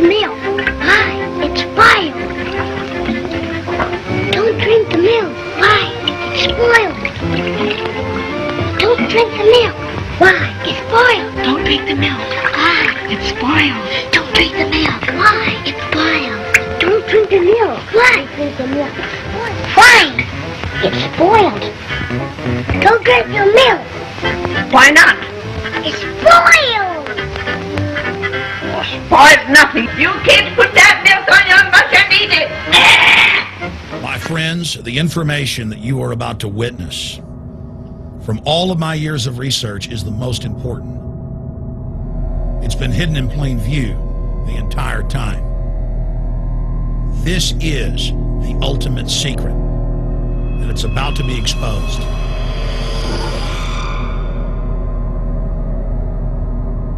milk. Why? It's spoiled. Don't drink the milk. Why? It's spoiled. Don't drink the milk. Why? It's spoiled. Don't drink the milk. Why? It's spoiled. Don't drink the milk. Why? It's spoiled. Don't drink the milk. Why? Drink the milk. Why? It's spoiled. Don't drink your milk. Why not? It's spoiled. Oh, spoiled nothing. You kids put that milk on your much and eat it. My friends, the information that you are about to witness from all of my years of research is the most important. It's been hidden in plain view the entire time. This is the ultimate secret, and it's about to be exposed.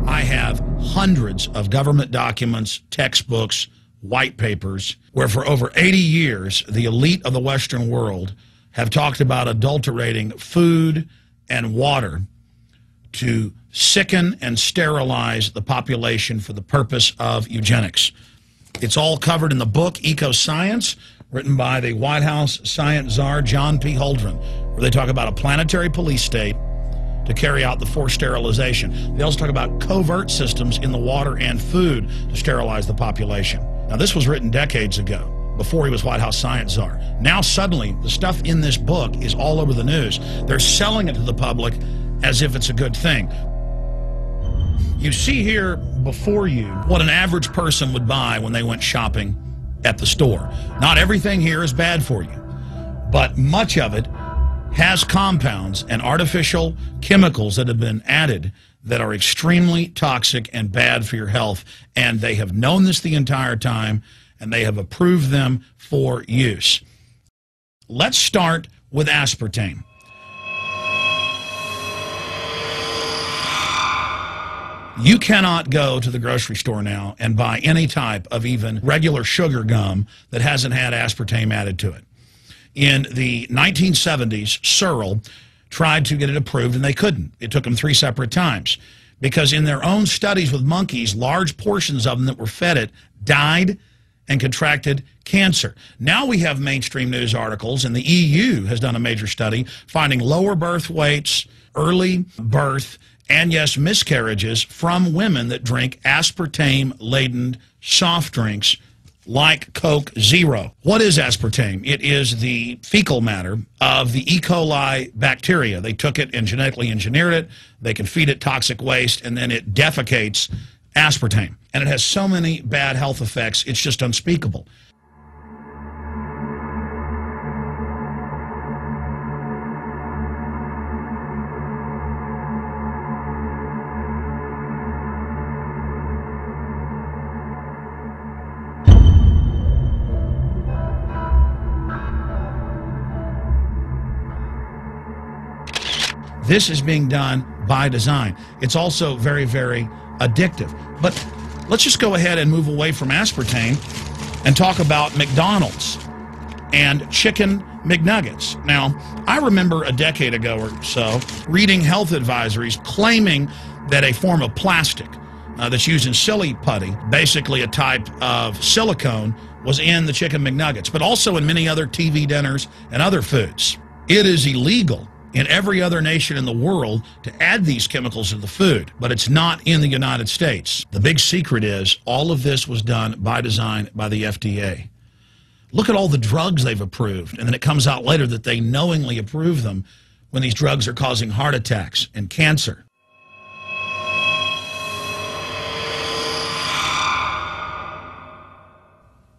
I have hundreds of government documents, textbooks, white papers, where for over 80 years, the elite of the Western world have talked about adulterating food and water to sicken and sterilize the population for the purpose of eugenics. It's all covered in the book Eco-Science, written by the White House science czar John P. Holdren, where they talk about a planetary police state to carry out the forced sterilization. They also talk about covert systems in the water and food to sterilize the population. Now, this was written decades ago, before he was White House science czar. Now, suddenly, the stuff in this book is all over the news. They're selling it to the public as if it's a good thing. You see here before you what an average person would buy when they went shopping at the store. Not everything here is bad for you, but much of it has compounds and artificial chemicals that have been added that are extremely toxic and bad for your health, and they have known this the entire time, and they have approved them for use. Let's start with aspartame. You cannot go to the grocery store now and buy any type of even regular sugar gum that hasn't had aspartame added to it. In the 1970s, Searle tried to get it approved, and they couldn't. It took them 3 separate times because in their own studies with monkeys, large portions of them that were fed it died and contracted cancer. Now we have mainstream news articles, and the EU has done a major study finding lower birth weights, early birth, and yes, miscarriages from women that drink aspartame-laden soft drinks like Coke Zero. What is aspartame? It is the fecal matter of the E. coli bacteria. They took it and genetically engineered it. They can feed it toxic waste, and then it defecates aspartame. And it has so many bad health effects, it's just unspeakable. This is being done by design. It's also very, very addictive. But let's just go ahead and move away from aspartame and talk about McDonald's and chicken McNuggets. Now, I remember a decade ago or so reading health advisories claiming that a form of plastic that's used in silly putty, basically a type of silicone, was in the chicken McNuggets, but also in many other TV dinners and other foods. It is illegal in every other nation in the world to add these chemicals to the food, but it's not in the United States. The big secret is all of this was done by design by the FDA. Look at all the drugs they've approved, and then it comes out later that they knowingly approve them when these drugs are causing heart attacks and cancer.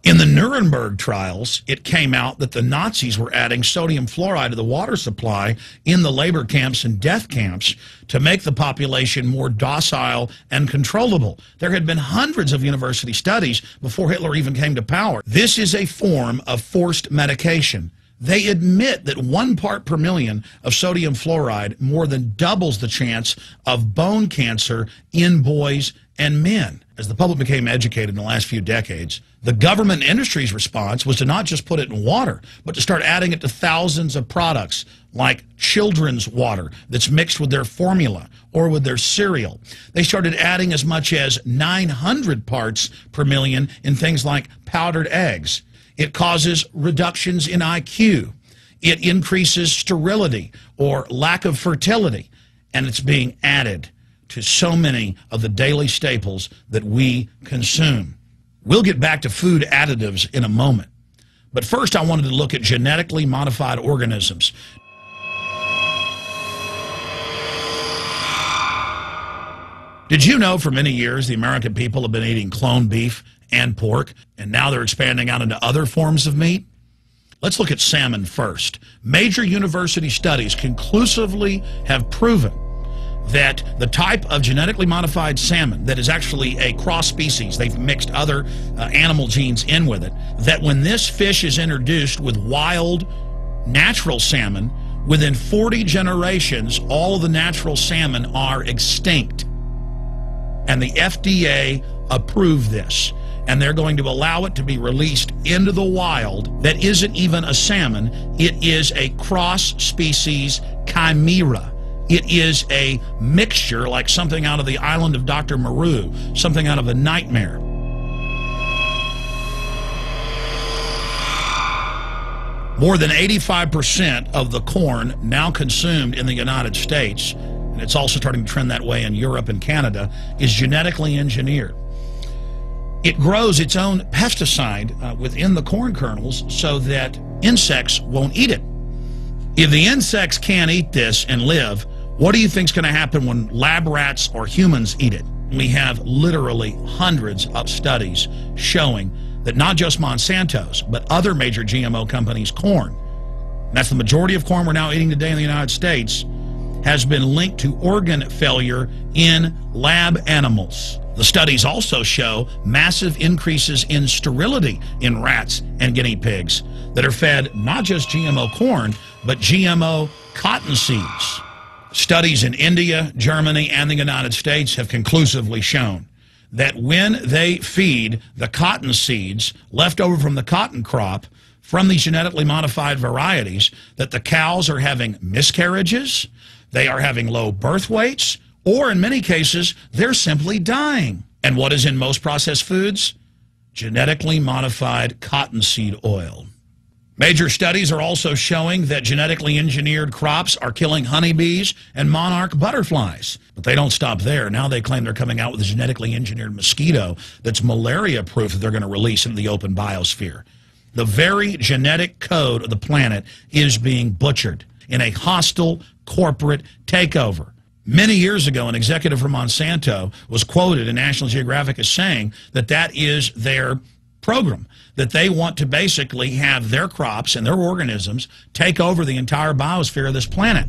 In the Nuremberg trials, it came out that the Nazis were adding sodium fluoride to the water supply in the labor camps and death camps to make the population more docile and controllable. There had been hundreds of university studies before Hitler even came to power. This is a form of forced medication. They admit that 1 part per million of sodium fluoride more than doubles the chance of bone cancer in boys and men. As the public became educated in the last few decades, the government and industry's response was to not just put it in water, but to start adding it to thousands of products like children's water that's mixed with their formula or with their cereal. They started adding as much as 900 parts per million in things like powdered eggs. It causes reductions in IQ. It increases sterility or lack of fertility, and it's being added to so many of the daily staples that we consume. We'll get back to food additives in a moment. But first, I wanted to look at genetically modified organisms. Did you know for many years the American people have been eating cloned beef and pork, and now they're expanding out into other forms of meat? Let's look at salmon first. Major university studies conclusively have proven that the type of genetically modified salmon that is actually a cross species, they've mixed other animal genes in with it, that when this fish is introduced with wild natural salmon, within 40 generations, all of the natural salmon are extinct. And the FDA approved this. And they're going to allow it to be released into the wild that isn't even a salmon. It is a cross-species chimera. It is a mixture like something out of the island of Dr. Moreau, something out of a nightmare. More than 85% of the corn now consumed in the United States, and it's also starting to trend that way in Europe and Canada, is genetically engineered. It grows its own pesticide within the corn kernels so that insects won't eat it. If the insects can't eat this and live, what do you think is going to happen when lab rats or humans eat it? We have literally hundreds of studies showing that not just Monsanto's, but other major GMO companies' corn, and that's the majority of corn we're now eating today in the United States, has been linked to organ failure in lab animals. The studies also show massive increases in sterility in rats and guinea pigs that are fed not just GMO corn, but GMO cotton seeds. Studies in India, Germany, and the United States have conclusively shown that when they feed the cotton seeds left over from the cotton crop from these genetically modified varieties, that the cows are having miscarriages, they are having low birth weights, or in many cases, they're simply dying. And what is in most processed foods? Genetically modified cottonseed oil. Major studies are also showing that genetically engineered crops are killing honeybees and monarch butterflies. But they don't stop there. Now they claim they're coming out with a genetically engineered mosquito that's malaria-proof that they're going to release into the open biosphere. The very genetic code of the planet is being butchered in a hostile corporate takeover. Many years ago, an executive from Monsanto was quoted in National Geographic as saying that that is their program, that they want to basically have their crops and their organisms take over the entire biosphere of this planet.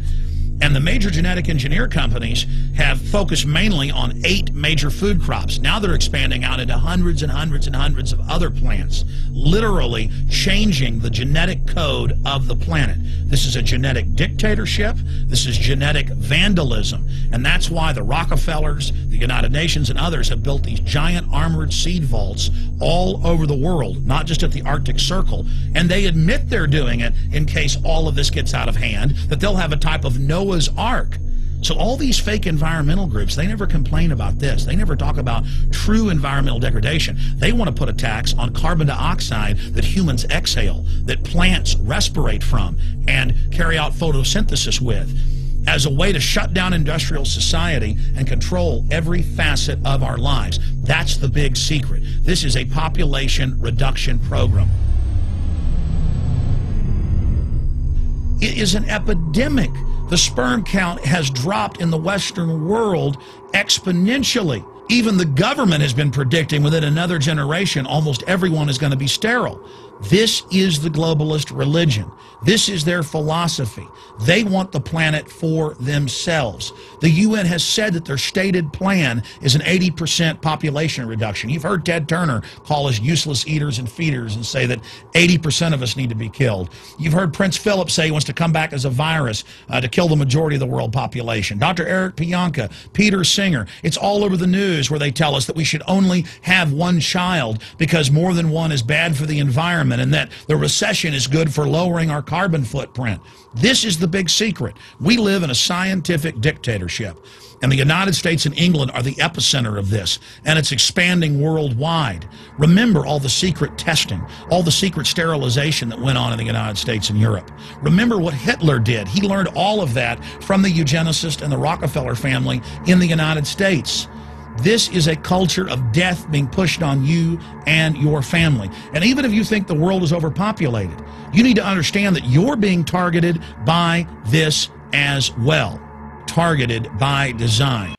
And the major genetic engineer companies have focused mainly on 8 major food crops. Now they're expanding out into hundreds and hundreds and hundreds of other plants, literally changing the genetic code of the planet. This is a genetic dictatorship. This is genetic vandalism. And that's why the Rockefellers, the United Nations, and others have built these giant armored seed vaults all over the world, not just at the Arctic Circle. And they admit they're doing it in case all of this gets out of hand, that they'll have a type of Noah's Ark. So all these fake environmental groups, they never complain about this. They never talk about true environmental degradation. They want to put a tax on carbon dioxide that humans exhale, that plants respirate from and carry out photosynthesis with, as a way to shut down industrial society and control every facet of our lives. That's the big secret. This is a population reduction program. It is an epidemic. The sperm count has dropped in the Western world exponentially. Even the government has been predicting within another generation almost everyone is going to be sterile. This is the globalist religion. This is their philosophy. They want the planet for themselves. The UN has said that their stated plan is an 80% population reduction. You've heard Ted Turner call us useless eaters and feeders and say that 80% of us need to be killed. You've heard Prince Philip say he wants to come back as a virus to kill the majority of the world population. Dr. Eric Pianka, Peter Singer, it's all over the news where they tell us that we should only have one child because more than one is bad for the environment and that the recession is good for lowering our carbon footprint. This is the big secret. We live in a scientific dictatorship, and the United States and England are the epicenter of this, and it's expanding worldwide. Remember all the secret testing, all the secret sterilization that went on in the United States and Europe. Remember what Hitler did. He learned all of that from the eugenicist and the Rockefeller family in the United States. This is a culture of death being pushed on you and your family. And even if you think the world is overpopulated, you need to understand that you're being targeted by this as well. Targeted by design.